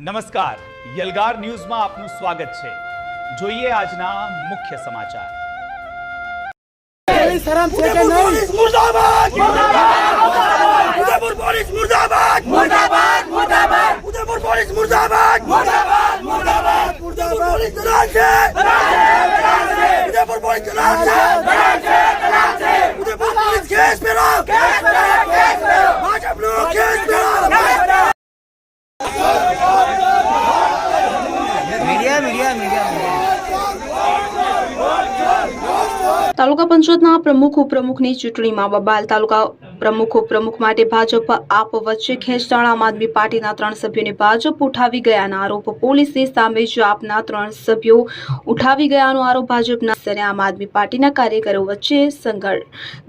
નમસ્કાર, યલગાર ન્યૂઝમાં આપનું સ્વાગત છે। જોઈએ આજના મુખ્ય સમાચાર। उदयपुर पुलिस मुर्दाबाद मुर्दाबाद मुर्दाबाद उदयपुर पुलिस मुर्दाबाद मुर्दाबाद मुर्दाबाद Udaipur police Udaipur police Udaipur police case मेरा भाजपा लोग केस मेरा તાલુકા પંચાયતના પ્રમુખ ઉપપ્રમુખની ચૂંટણીમાં બબાલ। તાલુકા પ્રમુખ ઉપપ્રમુખ માટે ભાજપ આપ વચ્ચે ખેંચતાણ। આમ આદમી પાર્ટીના 3 સભ્યોને ભાજપ ઉઠાવી ગયાના આરોપ। પોલીસની સામે જ આપના 3 સભ્યો ઉઠાવી ગયાનો આરોપ। ભાજપના અને આમ આદમી પાર્ટીના કાર્યકરો વચ્ચે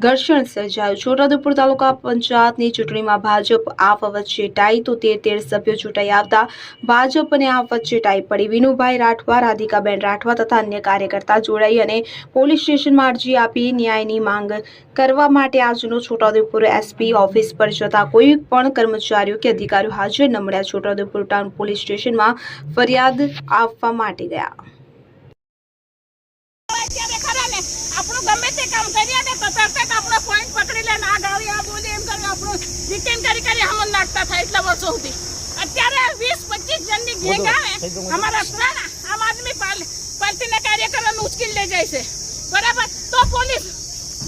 ઘર્ષણ સર્જાયું। છોટાઉદેપુર તાલુકા પંચાયતની ચૂંટણીમાં ભાજપ આપ વચ્ચે ટાઈ તો 13 સભ્યો ચૂંટાઈ આવતા ભાજપ અને આપ વચ્ચે ટાઈ પડી। વિનુભાઈ રાઠવા, રાધિકાબેન રાઠવા તથા અન્ય કાર્યકર્તા જોડાઈ અને પોલીસ સ્ટેશનમાં અરજી આપી ન્યાયની માંગ કરવા માટે આજનો છોટાઉદેપુર એસપી ઓફિસ પર જતા કોઈ પણ કર્મચારીઓ કે અધિકારીઓ હાજર ન મળ્યા। છોટાઉદેપુર ટાઉન પોલીસ સ્ટેશનમાં ફરિયાદ આપવા માટે ગયા। અત્યારે 20-25 જણની ગેંગ આવે અમારા આમ આદમી પાર્ટીના કાર્યકરોને ઉશ્કેલ લઈ જાય છે, બરાબર? તો પોલીસ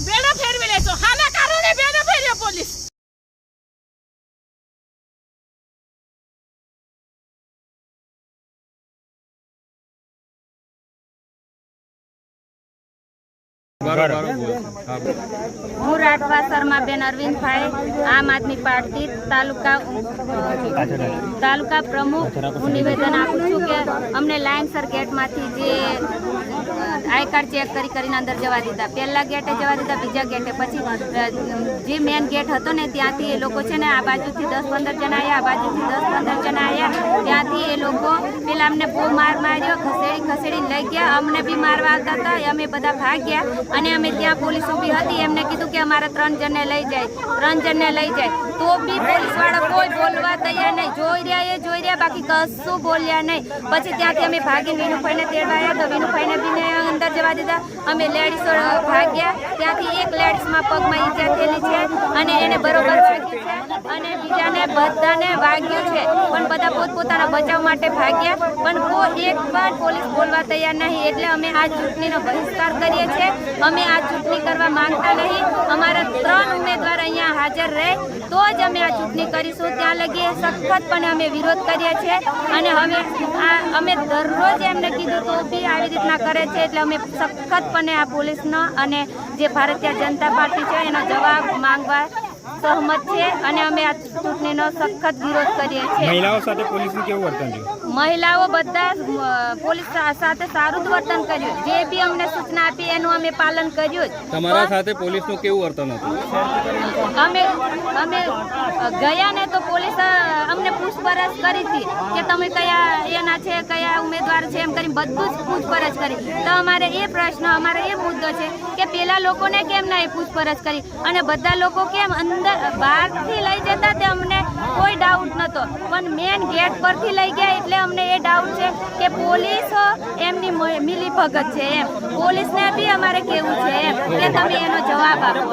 બેડો ફેરવી લે છે। હાના કારણે બેડો ફેર્યો પોલીસ? હું રાઠવા શર્માબેન અરવિંદભાઈ, આમ આદમી પાર્ટી તાલુકા પ્રમુખ। હું નિવેદન આપું છું કે અમને લાઇનસર ગેટમાંથી જે આઈ કાર્ડ ચેક કરીને અંદર જવા દીધા। પહેલા ગેટે જવા દીધા, બીજા ગેટે, પછી જે મેન ગેટ હતો ને ત્યાંથી એ લોકો છે ને આ બાજુથી 10-15 જણા આવ્યા, આ બાજુથી 10-15 જણા આવ્યા। ત્યાંથી એ લોકો પેલા અમને બહુ માર્યો, ખસેડીને લઈ ગયા। અમને બી મારવા આવતા હતા, અમે બધા ભાગ્યા અને અમે ત્યાં પોલીસ ઊભી હતી। એમને કીધું કે અમારા 3 જણને લઈ જાય, 3 જણને લઈ જાય, તો બી પોલીસ વાળા કોઈ બોલવા તૈયાર નહીં। જોઈ રહ્યા બાકી કશું બોલ્યા નહીં। પછી ત્યાંથી અમે ભાગીને વિનુભાઈને તેડવા આવ્યા તો વિનુભાઈને બી અંદર જવા દીધા। અમે લેડીઝો ભાગ્યા, ત્યાંથી એક લેડીઝમાં પગમાં ઈજા થયેલી છે અને એને બરોબર વાગી છે અને બીજાને બધાને વાગ્યું છે, પણ બધા પોતપોતાના બચાવ માટે ભાગ્યા, પણ કોઈ એક પણ પોલીસ બોલવા તૈયાર નહીં। એટલે અમે આ ચૂંટણીનો બહિષ્કાર કરીએ છીએ। અમે આ ચૂંટણી કરવા માંગતા નહીં। અમારા 3 ઉમેદવાર અહીંયા હાજર રહે તો જ અમે આ ચૂંટણી કરીશું। ત્યાં લગી સખતપણે અમે વિરોધ કરીએ છીએ અને અમે દરરોજ એમને કીધું તો બી આવી રીતના કરે છે। એટલે અમે સખતપણે આ પોલીસનો અને જે ભારતીય જનતા પાર્ટી છે એનો જવાબ માંગવા સહમત છે અને અમે આ ચૂંટણીનો સખત વિરોધ કરીએ છીએ। મહિલાઓ સાથે પોલીસનું કેવું વર્તન છે? મહિલાઓ બધા પોલીસ સાથે સારું જ વર્તન કર્યું। જે બી અમને સૂચના આપી એનું અમે પાલન કર્યું જ। તમારા સાથે પોલીસનું કેવું વર્તન હતું? અમે ગયા ને તો પોલીસ અમને પૂછપરછ કરી હતી કે તમે કયા એના છે, કયા ઉમેદવાર છે, એમ કરીને બધું જ પૂછપરછ કરી। તો અમારે એ પ્રશ્ન, અમારે એ મુદ્દો છે કે પેલા લોકોને કેમ ના પૂછપરછ કરી અને બધા લોકો કેમ અંદર બહારથી લઈ જતા તે અમને કોઈ ડાઉટ નહોતો, પણ મેન ગેટ પરથી લઈ ગયા એટલે અમને એ ડાઉટ છે કે પોલીસ એમની મિલીભગત છે એમ। પોલીસને બી અમારે કેવું છે એમ કે તમે એનો જવાબ આપો।